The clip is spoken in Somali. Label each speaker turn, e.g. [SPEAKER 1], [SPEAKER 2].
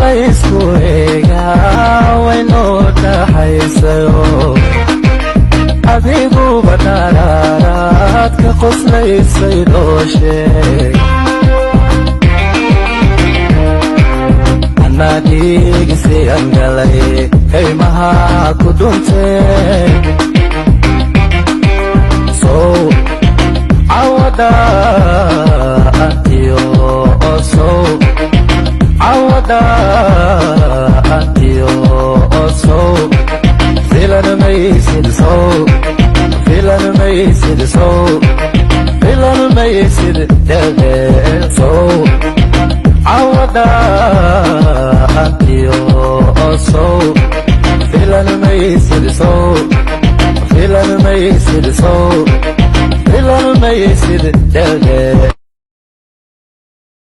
[SPEAKER 1] laysku eegaa waynoo dhaxaysayo adiguba dharaaraad ka qoslaysay loo sheeg annaadhiigisi angalay kaymaha ku dhuntee sow cawada antiyo osow cawada antiyo osow filan maysid sow filan maysid sow filan maysid debe sow cawada antiyo osow filan maysid sow filan maysid sow filan maysid debe